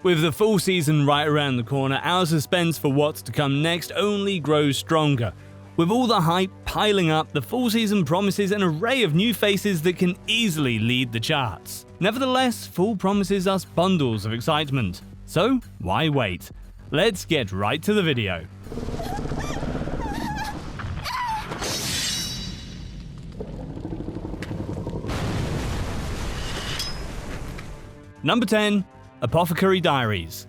With the full season right around the corner, our suspense for what's to come next only grows stronger. With all the hype piling up, the full season promises an array of new faces that can easily lead the charts. Nevertheless, fall promises us bundles of excitement. So, why wait? Let's get right to the video. Number 10. Apothecary Diaries.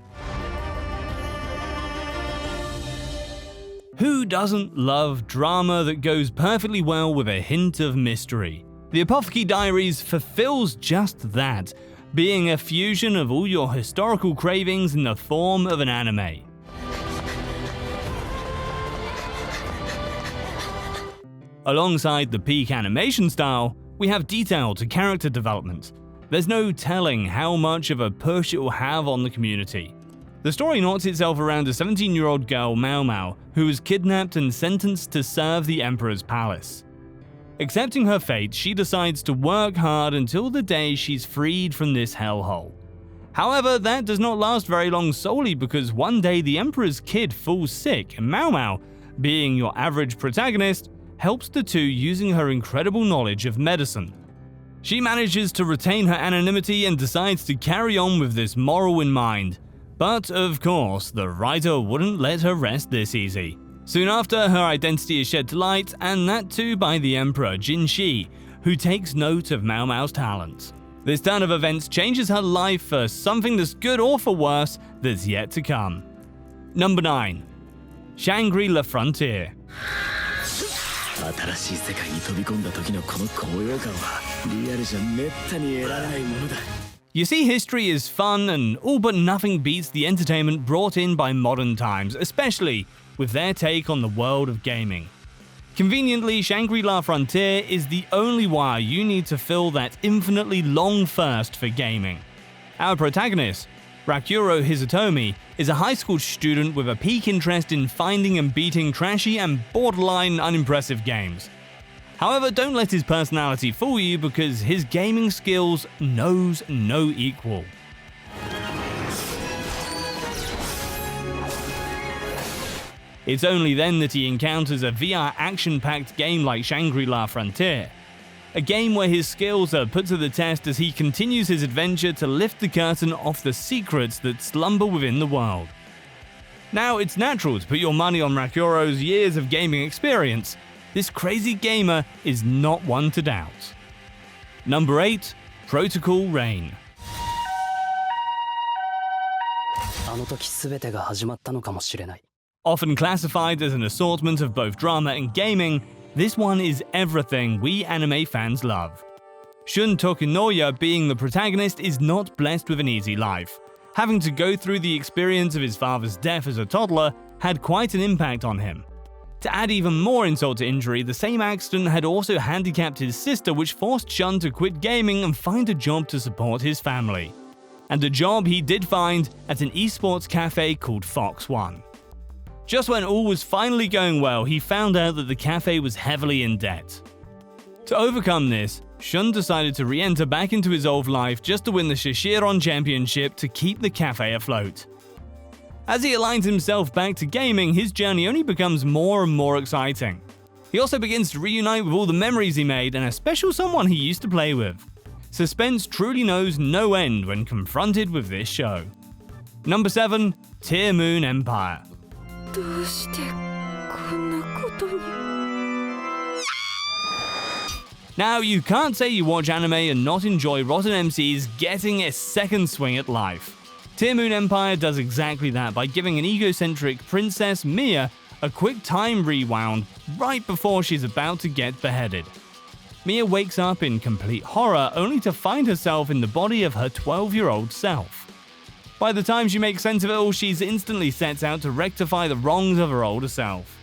Who doesn't love drama that goes perfectly well with a hint of mystery? The Apothecary Diaries fulfills just that, being a fusion of all your historical cravings in the form of an anime. Alongside the peak animation style, we have detail to character development. There's no telling how much of a push it will have on the community. The story knots itself around a 17-year-old girl, Mao Mao, who was kidnapped and sentenced to serve the Emperor's palace. Accepting her fate, she decides to work hard until the day she's freed from this hellhole. However, that does not last very long solely because one day the Emperor's kid falls sick and Mao Mao, being your average protagonist, helps the two using her incredible knowledge of medicine. She manages to retain her anonymity and decides to carry on with this moral in mind. But of course, the writer wouldn't let her rest this easy. Soon after, her identity is shed to light, and that too by the Emperor Jin Shi, who takes note of Mao Mao's talents. This turn of events changes her life for something that's good or for worse that's yet to come. Number 9. Shangri Frontier. You see, history is fun and all but nothing beats the entertainment brought in by modern times, especially with their take on the world of gaming. Conveniently, Shangri Frontier is the only wire you need to fill that infinitely long thirst for gaming. Our protagonist, Rakuro Hizutomi, is a high school student with a peak interest in finding and beating trashy and borderline unimpressive games. However, don't let his personality fool you because his gaming skills knows no equal. It's only then that he encounters a VR action-packed game like Shangri Frontier. A game where his skills are put to the test as he continues his adventure to lift the curtain off the secrets that slumber within the world. Now, it's natural to put your money on Rakuro's years of gaming experience. This crazy gamer is not one to doubt. Number 8. Protocol Rain. Often classified as an assortment of both drama and gaming, this one is everything we anime fans love. Shun Tokunoya, being the protagonist, is not blessed with an easy life. Having to go through the experience of his father's death as a toddler had quite an impact on him. To add even more insult to injury, the same accident had also handicapped his sister, which forced Shun to quit gaming and find a job to support his family. And a job he did find at an esports cafe called Fox One. Just when all was finally going well, he found out that the cafe was heavily in debt. To overcome this, Shun decided to re-enter back into his old life just to win the Shishiron Championship to keep the cafe afloat. As he aligns himself back to gaming, his journey only becomes more and more exciting. He also begins to reunite with all the memories he made and a special someone he used to play with. Suspense truly knows no end when confronted with this show. Number 7. Tear Moon Empire. Now, you can't say you watch anime and not enjoy Rotten MCs getting a second swing at life. Tear Moon Empire does exactly that by giving an egocentric princess, Mia, a quick time rewound right before she's about to get beheaded. Mia wakes up in complete horror only to find herself in the body of her 12-year-old self. By the time she makes sense of it all, she's instantly sets out to rectify the wrongs of her older self.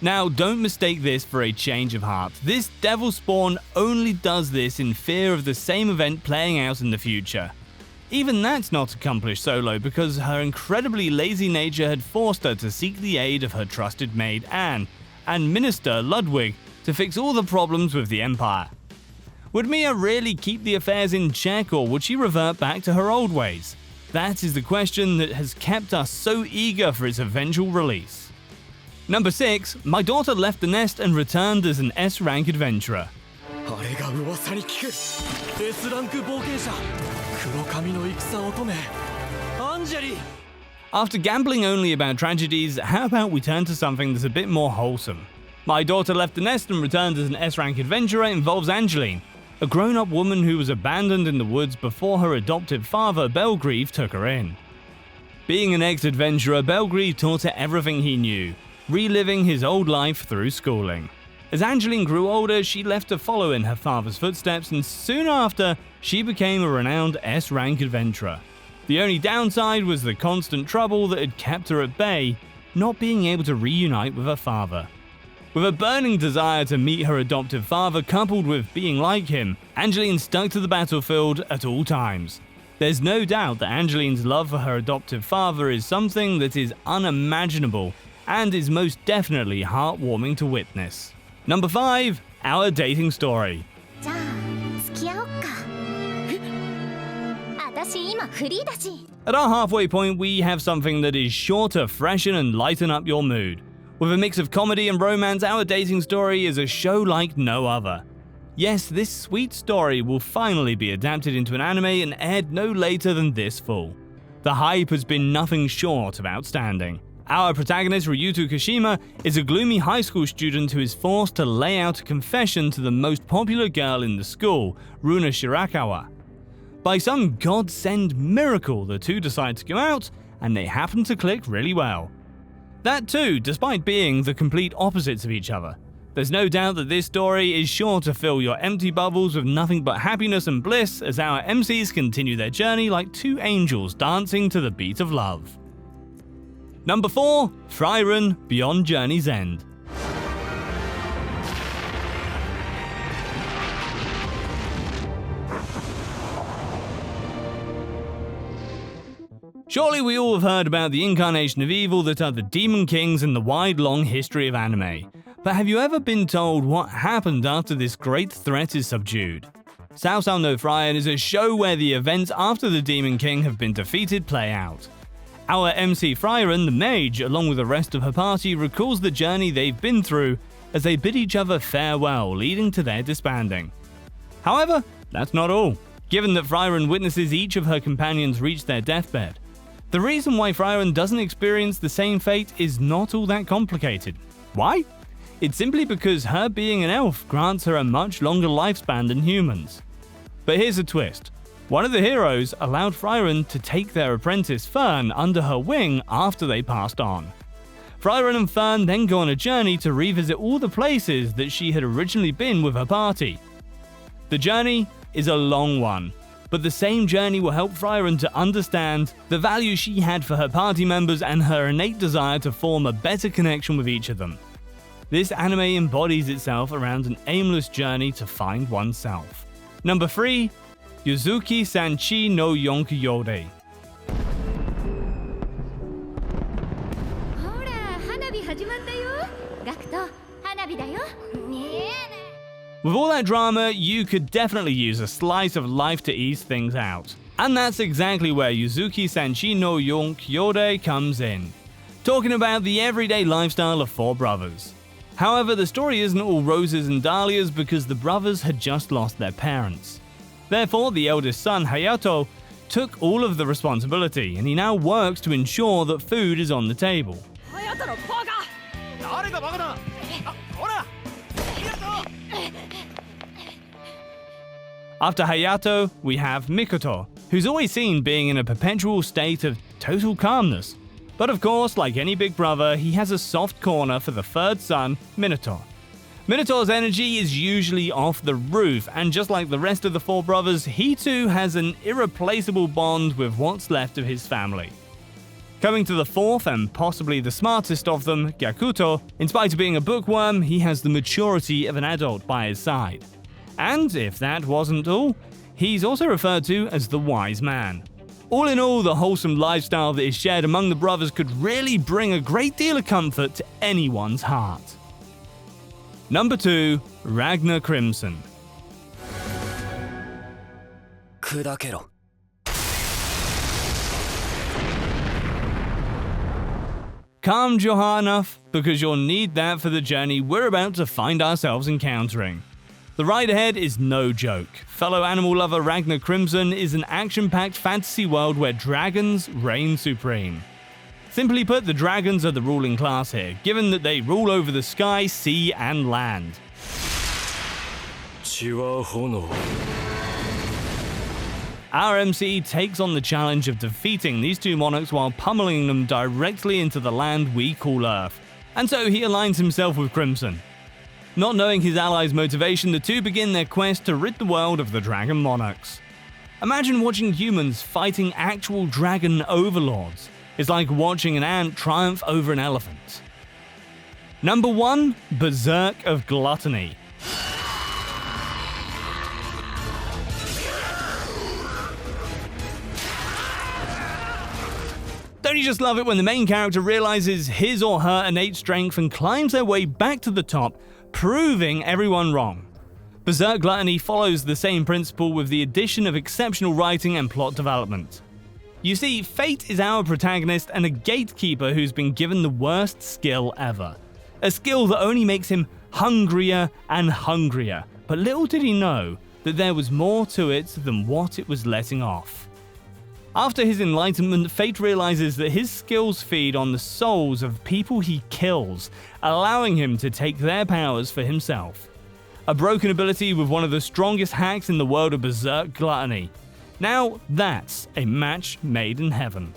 Now, don't mistake this for a change of heart. This devil spawn only does this in fear of the same event playing out in the future. Even that's not accomplished solo because her incredibly lazy nature had forced her to seek the aid of her trusted maid Anne and Minister Ludwig to fix all the problems with the Empire. Would Mia really keep the affairs in check, or would she revert back to her old ways? That is the question that has kept us so eager for its eventual release. Number 6. My daughter left the nest and returned as an S-rank adventurer. After gambling only about tragedies, how about we turn to something that's a bit more wholesome? My daughter left the nest and returned as an S-rank adventurer involves Angeline, a grown-up woman who was abandoned in the woods before her adoptive father, Belgrieve, took her in. Being an ex-adventurer, Belgrieve taught her everything he knew, reliving his old life through schooling. As Angeline grew older, she left to follow in her father's footsteps, and soon after, she became a renowned S-rank adventurer. The only downside was the constant trouble that had kept her at bay, not being able to reunite with her father. With a burning desire to meet her adoptive father coupled with being like him, Angeline stuck to the battlefield at all times. There's no doubt that Angeline's love for her adoptive father is something that is unimaginable and is most definitely heartwarming to witness. Number 5. Our dating story. At our halfway point, we have something that is sure to freshen and lighten up your mood. With a mix of comedy and romance, Our Dating Story is a show like no other. Yes, this sweet story will finally be adapted into an anime and aired no later than this fall. The hype has been nothing short of outstanding. Our protagonist, Ryuto Kashima, is a gloomy high school student who is forced to lay out a confession to the most popular girl in the school, Runa Shirakawa. By some godsend miracle, the two decide to go out, and they happen to click really well. That too, despite being the complete opposites of each other. There's no doubt that this story is sure to fill your empty bubbles with nothing but happiness and bliss as our MCs continue their journey like two angels dancing to the beat of love. Number 4. Frieren Beyond Journey's End. Surely we all have heard about the incarnation of evil that are the Demon Kings in the wide long history of anime. But have you ever been told what happened after this great threat is subdued? Sao Sao no Frieren is a show where the events after the Demon King have been defeated play out. Our MC Frieren, the mage, along with the rest of her party, recalls the journey they've been through as they bid each other farewell, leading to their disbanding. However, that's not all. Given that Frieren witnesses each of her companions reach their deathbed, the reason why Frieren doesn't experience the same fate is not all that complicated. Why? It's simply because her being an elf grants her a much longer lifespan than humans. But here's a twist. One of the heroes allowed Frieren to take their apprentice Fern under her wing after they passed on. Frieren and Fern then go on a journey to revisit all the places that she had originally been with her party. The journey is a long one, but the same journey will help Frieren to understand the value she had for her party members and her innate desire to form a better connection with each of them. This anime embodies itself around an aimless journey to find oneself. Number 3. Yuzuki Sanchi no Yonku Yode. With all that drama, you could definitely use a slice of life to ease things out. And that's exactly where Yuzuki Sanchi no Yonku Yode comes in, talking about the everyday lifestyle of four brothers. However, the story isn't all roses and dahlias because the brothers had just lost their parents. Therefore, the eldest son, Hayato, took all of the responsibility, and he now works to ensure that food is on the table. After Hayato, we have Mikoto, who's always seen being in a perpetual state of total calmness. But of course, like any big brother, he has a soft corner for the third son, Minato. Minato's energy is usually off the roof, and just like the rest of the four brothers, he too has an irreplaceable bond with what's left of his family. Coming to the fourth and possibly the smartest of them, Gyakuto, in spite of being a bookworm, he has the maturity of an adult by his side. And if that wasn't all, he's also referred to as the wise man. All in all, the wholesome lifestyle that is shared among the brothers could really bring a great deal of comfort to anyone's heart. Number 2. Ragna Crimson. calmed your heart enough? Because you'll need that for the journey we're about to find ourselves encountering. The ride ahead is no joke. Fellow animal lover Ragna Crimson is an action-packed fantasy world where dragons reign supreme. Simply put, the dragons are the ruling class here, given that they rule over the sky, sea, and land. Our MC takes on the challenge of defeating these two monarchs while pummeling them directly into the land we call Earth, and so he aligns himself with Crimson. Not knowing his allies' motivation, the two begin their quest to rid the world of the dragon monarchs. Imagine watching humans fighting actual dragon overlords. It's like watching an ant triumph over an elephant. Number 1. Berserk of Gluttony. Don't you just love it when the main character realizes his or her innate strength and climbs their way back to the top, proving everyone wrong? Berserk Gluttony follows the same principle with the addition of exceptional writing and plot development. You see, Fate is our protagonist and a gatekeeper who's been given the worst skill ever. A skill that only makes him hungrier and hungrier, but little did he know that there was more to it than what it was letting off. After his enlightenment, Fate realizes that his skills feed on the souls of people he kills, allowing him to take their powers for himself. A broken ability with one of the strongest hacks in the world of Berserk Gluttony. Now that's a match made in heaven.